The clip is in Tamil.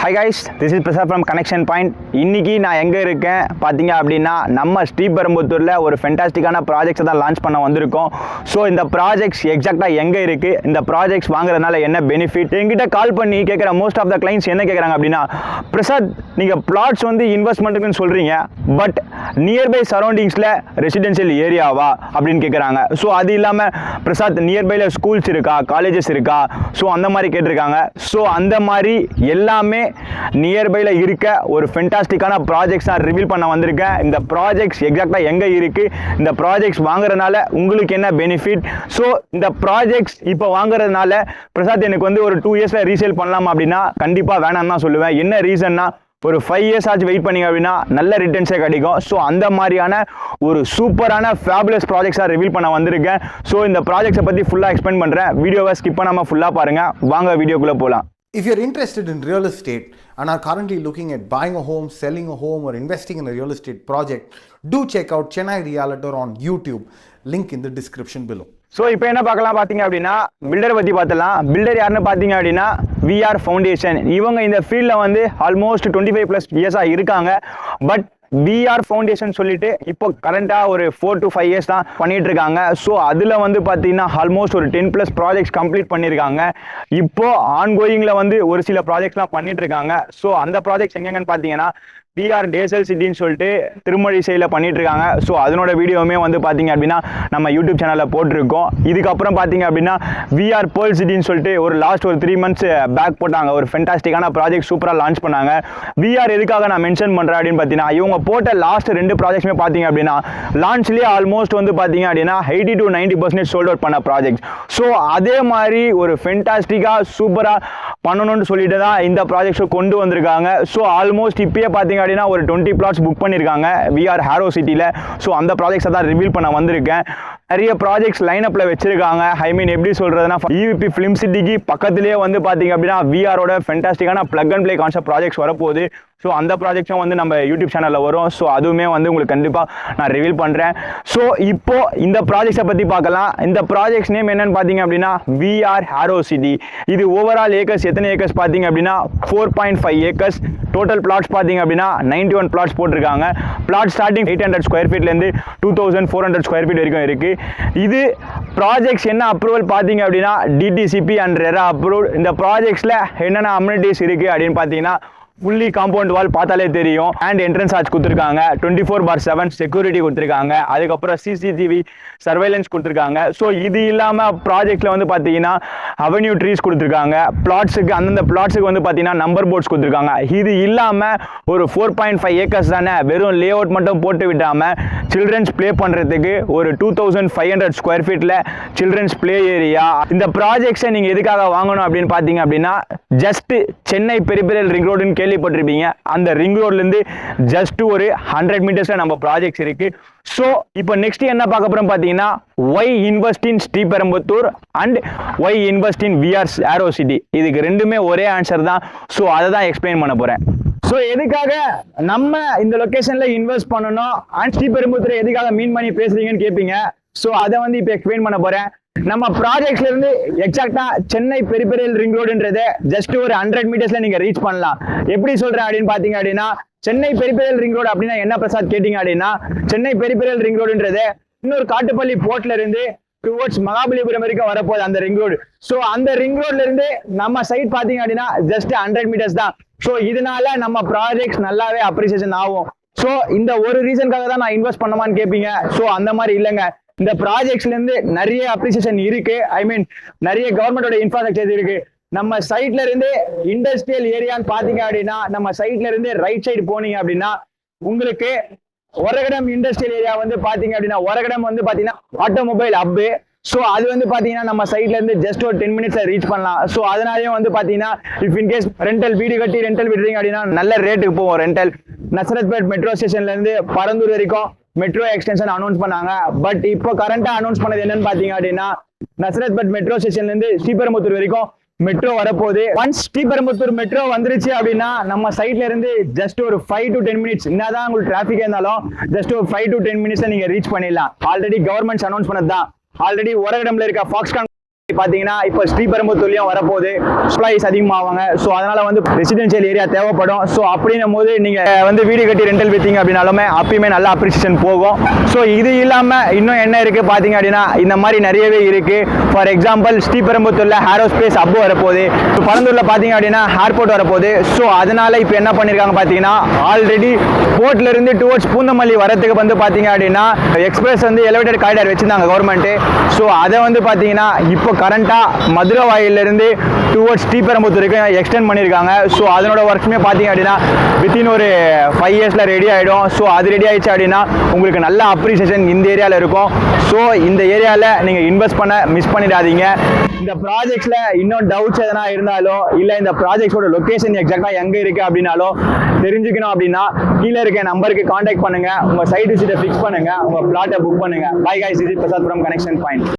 Hi guys, this is Prasad from Connection Point. இன்னைக்கு நான் எங்கே இருக்கேன் பார்த்தீங்க அப்படின்னா நம்ம ஸ்ரீபெரும்புத்தூரில் ஒரு ஃபென்டாஸ்டிக்கான ப்ராஜெக்ட்ஸை தான் லான்ச் பண்ண வந்திருக்கோம். ஸோ இந்த ப்ராஜெக்ட்ஸ் எக்ஸாக்டாக எங்கே இருக்குது, இந்த ப்ராஜெக்ட்ஸ் வாங்குறதுனால என்ன பெனிஃபிட், என்கிட்ட கால் பண்ணி கேட்குற மோஸ்ட் ஆஃப் த கிளைண்ட்ஸ் என்ன கேட்குறாங்க அப்படின்னா, பிரசாத் நீங்கள் பிளாட்ஸ் வந்து இன்வெஸ்ட்மெண்ட்டுக்குன்னு சொல்கிறீங்க, பட் நியர்பை சரௌண்டிங்ஸில் ரெசிடென்ஷியல் ஏரியாவா அப்படின்னு கேட்குறாங்க. ஸோ அது இல்லாமல் பிரசாத் நியர்பையில் ஸ்கூல்ஸ் இருக்கா, காலேஜஸ் இருக்கா, ஸோ அந்த மாதிரி கேட்டிருக்காங்க. ஸோ அந்த மாதிரி எல்லாமே நியர்பையில் இருக்க ஒரு ஃபென்டாஸ்டிக்கான ப்ராஜெக்ட்ஸ் நான் ரிவீல் பண்ண வந்திருக்கேன். இந்த ப்ராஜெக்ட்ஸ் எக்ஸாக்டாக எங்கே இருக்குது, இந்த ப்ராஜெக்ட்ஸ் வாங்குறதுனால உங்களுக்கு என்ன பெனிஃபிட், ஸோ இந்த ப்ராஜெக்ட்ஸ் இப்போ வாங்குறதுனால பிரசாத் எனக்கு வந்து ஒரு 2 இயர்ஸில் ரீசேல் பண்ணலாம் அப்படின்னா கண்டிப்பாக வேணாம்னு தான் சொல்லுவேன். என்ன ரீசன்னா, ஒரு 5 இயர்ஸ் ஆச்சு வெயிட் பண்ணிங்க அப்படின்னா நல்ல ரிட்டர்ன்ஸே கிடைக்கும். ஸோ அந்த மாதிரியான ஒரு சூப்பரான ஃபேபுலஸ் ப்ராஜெக்ட்ஸாக ரிவீல் பண்ண வந்திருக்கேன். ஸோ இந்த ப்ராஜெக்ட்ஸை பற்றி ஃபுல்லாக எக்ஸ்பிளைன் பண்ணுறேன். வீடியோவை ஸ்கிப் பண்ணாமல் ஃபுல்லாக பாருங்கள். வாங்க வீடியோக்குள்ளே போகலாம். If you're interested in real estate and are currently looking at buying a home, selling a home or investing in a real estate project, do check out Chennai Realtor on YouTube. Link in the description below. So இப்போ என்ன பார்க்கலாம் பார்த்தீங்க அப்படின்னா, பில்டரை பற்றி பார்த்துலாம். பில்டர் யாருன்னு பார்த்தீங்க அப்படின்னா VR ஃபவுண்டேஷன். இவங்க இந்த ஃபீல்டில் வந்து ஆல்மோஸ்ட் 25+ இயர்ஸாக இருக்காங்க. பட் VR ஃபவுண்டேஷன் சொல்லிட்டு இப்போ கரண்டாக ஒரு 4 to 5 இயர்ஸ் தான் பண்ணிட்டு இருக்காங்க. ஸோ அதில் வந்து பார்த்தீங்கன்னா ஆல்மோஸ்ட் ஒரு 10+ ப்ராஜெக்ட்ஸ் கம்ப்ளீட் பண்ணியிருக்காங்க. இப்போ ஆன்கோயிங்கில் வந்து ஒரு சில ப்ராஜெக்ட்ஸ்லாம் பண்ணிட்டு இருக்காங்க. ஸோ அந்த ப்ராஜெக்ட்ஸ் எங்கெங்கன்னு பார்த்தீங்கன்னா PR டேசல் சிட்டின்னு சொல்லிட்டு திருமழி சைடில் பண்ணிட்டு இருக்காங்க. ஸோ அதனோட வீடியோவுமே வந்து பார்த்தீங்க அப்படின்னா நம்ம யூடியூப் சேனலில் போட்டிருக்கோம். இதுக்கப்புறம் பார்த்தீங்க அப்படின்னா VR பேர்ல் சிட்டின்னு சொல்லிட்டு ஒரு லாஸ்ட் ஒரு 3 months பேக் போட்டாங்க. ஒரு ஃபென்டாஸ்டிக்கான ப்ராஜெக்ட் சூப்பராக லான்ச் பண்ணாங்க. VR எதுக்காக நான் மென்ஷன் பண்ணுறேன் அப்படின்னு பார்த்தீங்கன்னா, இவங்க போட்ட லாஸ்ட் 2 ப்ராஜெக்ட்ஸுமே பார்த்தீங்க அப்படின்னா லான்ச்லேயே ஆல்மோஸ்ட் வந்து பார்த்தீங்க அப்படின்னா 80 to 90% சோல்ட் அவுட் பண்ண ப்ராஜெக்ட். ஸோ அதே மாதிரி ஒரு ஃபென்டாஸ்டிக்காக சூப்பராக பண்ணணும்னு சொல்லிட்டு தான் இந்த ப்ராஜெக்ட்ஸை கொண்டு வந்திருக்காங்க. ஸோ ஆல்மோஸ்ட் இப்பயே பார்த்தீங்க அப்படின்னா ஒரு 20 plots புக் பண்ணியிருக்காங்க VR ஹாரோ சிட்டியில். ஸோ அந்த ப்ராஜெக்ட்ஸை தான் ரிவீல் பண்ண வந்திருக்கேன். நிறைய ப்ராஜெக்ட்ஸ் லைனப்பில் வச்சிருக்காங்க. ஐ மீன் எப்படி சொல்கிறதுனா, EVP ஃபிலிம் சிட்டிக்கு பக்கத்துலேயே வந்து பார்த்தீங்க அப்படின்னா VRோட ஃபென்டாஸ்டிக்கான plug and play concept projects வரப்போகுது. ஸோ அந்த ப்ராஜெக்ட்ஸும் வந்து நம்ம யூடியூப் சேனலில் வரும். ஸோ அதுவுமே வந்து உங்களுக்கு கண்டிப்பாக நான் ரிவீல் பண்ணுறேன். ஸோ இப்போ இந்த ப்ராஜெக்ட்ஸை பற்றி பார்க்கலாம். இந்த ப்ராஜெக்ட்ஸ் நேம் என்னன்னு பார்த்தீங்க அப்படின்னா VR ஹாரோ சிட்டி. இது ஓவரால் ஏக்கர்ஸ் எத்தனை ஏக்கர்ஸ் பார்த்தீங்க அப்படின்னா 4.5 ஏக்கர்ஸ். டோட்டல் பிளாட்ஸ் பார்த்தீங்க அப்படின்னா 91 பிளாட்ஸ் போட்டிருக்காங்க. பிளாட் ஸ்டார்டிங் 800 ஸ்கொயர் ஃபீட்லேருந்து 2400 ஸ்கொயர் ஃபீட் வரைக்கும் இருக்குது. இது ப்ராஜெக்ட்ஸ் என்ன அப்ரூவல் பார்த்தீங்க அப்படின்னா DTCP அண்ட் ரெரா அப்ரூவ். இந்த ப்ராஜெக்ட்ஸில் என்னென்ன அம்யூனிட்டிஸ் இருக்குது அப்படின்னு பார்த்தீங்கன்னா, ஃபுல்லி காம்பவுண்ட் வால் பார்த்தாலே தெரியும். அண்ட் என்ட்ரன்ஸ் ஆர்ச் கொடுத்துருக்காங்க. 24/7 செக்யூரிட்டி கொடுத்துருக்காங்க. அதுக்கப்புறம் CCTV சர்வைலன்ஸ் கொடுத்துருக்காங்க. ஸோ இது இல்லாமல் ப்ராஜெக்ட்ல வந்து பார்த்தீங்கன்னா அவென்யூ ட்ரீஸ் கொடுத்துருக்காங்க. பிளாட்ஸுக்கு அந்தந்த பிளாட்ஸுக்கு வந்து பார்த்தீங்கன்னா நம்பர் போர்ட்ஸ் கொடுத்துருக்காங்க. இது இல்லாமல் ஒரு 4.5 ஏக்கர்ஸ் தானே, வெறும் லே அவுட் மட்டும் போட்டு விடாமல் சில்ட்ரன்ஸ் ப்ளே பண்ணுறதுக்கு ஒரு 2500 ஸ்கொயர் ஃபீட்டில் சில்ட்ரன்ஸ் ப்ளே ஏரியா. இந்த ப்ராஜெக்ட்ஸை நீங்கள் எதுக்காக வாங்கணும் அப்படின்னு பார்த்தீங்க அப்படின்னா, ஜஸ்ட் சென்னை பெரிபெரல் ரிங் ரோடுன்னு கேள்விப்பட்டிருப்பீங்க. அந்த ரிங் ரோட்லேருந்து ஜஸ்ட் ஒரு 100 மீட்டர்ஸில் நம்ம ப்ராஜெக்ட்ஸ் இருக்கு. ஸோ இப்போ நெக்ஸ்ட் என்ன பார்க்க போகிறோம் பார்த்தீங்கன்னா, why invest in Sriperumbudur and why invest in VR Harrow city. இதுக்கு ரெண்டுமே ஒரே ஆன்சர் தான். ஸோ அதை தான் எக்ஸ்பிளைன் பண்ண போகிறேன். ஸோ எதுக்காக நம்ம இந்த லொக்கேஷனில் இன்வெஸ்ட் பண்ணணும் அண்ட் ஸ்ரீபெரும்புத்தூரை எதுக்காக மீன் பண்ணி பேசுறீங்கன்னு கேட்பீங்க. ஸோ அதை வந்து இப்போ எக்ஸ்பிளைன் பண்ண போகிறேன். நம்ம ப்ராஜெக்ட்ஸ்ல இருந்து எக்ஸாக்டா சென்னை பெரிபெரல் ரிங் ரோடுன்றது ஜஸ்ட் ஒரு 100 மீட்டர்ஸ்ல நீங்க ரீச் பண்ணலாம். எப்படி சொல்றேன் அப்படின்னு பாத்தீங்க அப்படின்னா, சென்னை பெரிபெரல் ரிங் ரோடு அப்படின்னா என்ன பிரசாத் கேட்டீங்க அப்படின்னா, சென்னை பெரிபெரல் ரிங் ரோடுன்றது இன்னொரு காட்டுப்பள்ளி போர்ட்ல இருந்து டுவர்ட்ஸ் மகாபலிபுரம் வரைக்கும் வரப்போகுது அந்த ரிங் ரோடு. ஸோ அந்த ரிங் ரோட்ல இருந்து நம்ம சைட் பாத்தீங்க அப்படின்னா ஜஸ்ட் 100 மீட்டர்ஸ் தான். ஸோ இதனால நம்ம ப்ராஜெக்ட்ஸ் நல்லாவே அப்ரிசியேஷன் ஆகும். ஸோ இந்த ஒரு ரீசனுக்காக தான் நான் இன்வெஸ்ட் பண்ணமான்னு கேட்பீங்க. ஸோ அந்த மாதிரி இல்லைங்க. இந்த ப்ராஜெக்ட்ஸ்ல இருந்து நிறைய அப்ரிசியேஷன் இருக்கு. ஐ மீன் நிறைய கவர்மெண்டோட இன்ஃப்ராஸ்ட்ரக்சர் இருக்கு. நம்ம சைட்ல இருந்து இண்டஸ்ட்ரியல் ஏரியான்னு பாத்தீங்க அப்படின்னா, நம்ம சைட்ல இருந்து ரைட் சைடு போனீங்க அப்படின்னா உங்களுக்கு ஒரகடம் இண்டஸ்ட்ரியல் ஏரியா வந்து பாத்தீங்க அப்படின்னா, ஒரகடம் வந்து பாத்தீங்கன்னா ஆட்டோமொபைல் ஹப்பு. ஸோ அது வந்து பாத்தீங்கன்னா நம்ம சைட்ல இருந்து ஜஸ்ட் ஒரு 10 மினிட்ஸ்ல ரீச் பண்ணலாம். ஸோ அதனாலயும் வந்து பாத்தீங்கன்னா, இஃப் இன்கேஸ் ரெண்டல் வீடு கட்டி ரெண்டல் விடுறீங்க அப்படின்னா நல்ல ரேட்டுக்கு போவோம் ரெண்டல். நசரத்பேட் மெட்ரோ ஸ்டேஷன்ல இருந்து பரந்தூர் வரைக்கும் மெட்ரோ எக்ஸ்டென்ஷன் அனௌன்ஸ் பண்ணாங்க. பட் இப்போ கரண்டா அனௌன்ஸ் பண்ணது என்னன்னு பாத்தீங்க அப்படின்னா, நசரத்பேட் மெட்ரோ ஸ்டேஷன்ல இருந்து ஸ்ரீபெரும்புத்தூர் வரைக்கும் மெட்ரோ வரப்போகுது. ஒன்ஸ் ஸ்ரீபெரும்புத்தூர் மெட்ரோ வந்துருச்சு அப்படின்னா நம்ம சைட்ல இருந்து ஜஸ்ட் ஒரு 5 to 10 மினிட்ஸ், என்னதான் உங்களுக்கு டிராபிக் இருந்தாலும் ஜஸ்ட் ஒரு 5 to 10 மினிட்ஸ்ல நீங்க ரீச் பண்ணிடலாம். ஆல்ரெடி கவர்மெண்ட் அனௌன்ஸ் பண்ணது தான். ஆல்ரெடி ஒரகடம்ல இருக்க ஃபாக்ஸ்கான் பார்த்தீங்கன்னா இப்போ ஸ்ரீபெரும்புத்தூர்லையும் வரப்போகுது, எம்ப்ளாயிஸ் அதிகமாவாங்க. ஸோ அதனால வந்து ரெசிடென்ஷியல் ஏரியா தேவைப்படும். ஸோ அப்படின்னும் போது நீங்கள் வந்து வீடு கட்டி ரெண்டல் வித்தீங்க அப்படின்னாலுமே அப்பயுமே நல்ல அப்ரிசியேஷன் போகும். ஸோ இது இல்லாமல் இன்னும் என்ன இருக்குது பார்த்தீங்க அப்படின்னா இந்த மாதிரி நிறையவே இருக்குது. ஃபார் எக்ஸாம்பிள் ஸ்ரீபெரும்புத்தூரில் ஏரோஸ்பேஸ் ஹப் வரப்போகுது, இப்போ பரந்தூரில் பார்த்தீங்க அப்படின்னா ஏர்போர்ட் வரப்போகுது. ஸோ அதனால இப்போ என்ன பண்ணியிருக்காங்க பார்த்தீங்கன்னா ஆல்ரெடி போர்ட்ல இருந்து டுவர்ட்ஸ் பூந்தமல்லி வரதுக்கு வந்து பார்த்தீங்க அப்படின்னா எக்ஸ்பிரஸ் வந்து எலிவேட்டட் காரிடார் வச்சிருந்தாங்க கவர்மெண்ட். ஸோ அதை வந்து பார்த்தீங்கன்னா இப்போ கரண்டாக மதுரை வாயிலிருந்து டுவர்ட்ஸ் ஸ்ரீபெரும்புத்தூருக்கு எக்ஸ்டெண்ட் பண்ணியிருக்காங்க. ஸோ அதனோட ஒர்க்ஸுமே பார்த்தீங்க அப்படின்னா வித்தின் ஒரு 5 இயர்ஸில் ரெடி ஆகிடும். ஸோ அது ரெடி ஆயிடுச்சு அப்படின்னா உங்களுக்கு நல்ல அப்ரிசியேஷன் இந்த ஏரியாவில் இருக்கும். ஸோ இந்த ஏரியாவில் நீங்கள் இன்வெஸ்ட் பண்ண மிஸ் பண்ணிடாதீங்க. இந்த ப்ராஜெக்ட்ஸில் இன்னும் டவுட்ஸ் எதனா இருந்தாலோ இல்லை இந்த ப்ராஜெக்ட்ஸோட லொக்கேஷன் எக்ஸாக்டாக எங்கே இருக்குது அப்படின்னாலோ தெரிஞ்சுக்கணும் அப்படின்னா கீழே இருக்க நம்பருக்கு காண்டாக்ட் பண்ணுங்கள். உங்கள் சைட் விசிட்டை ஃபிக்ஸ் பண்ணுங்கள், உங்கள் பிளாட்டை புக் பண்ணுங்கள். பை கைஸ், இது பிரசாத் ஃப்ரம் கனெக்ஷன் பாயிண்ட்.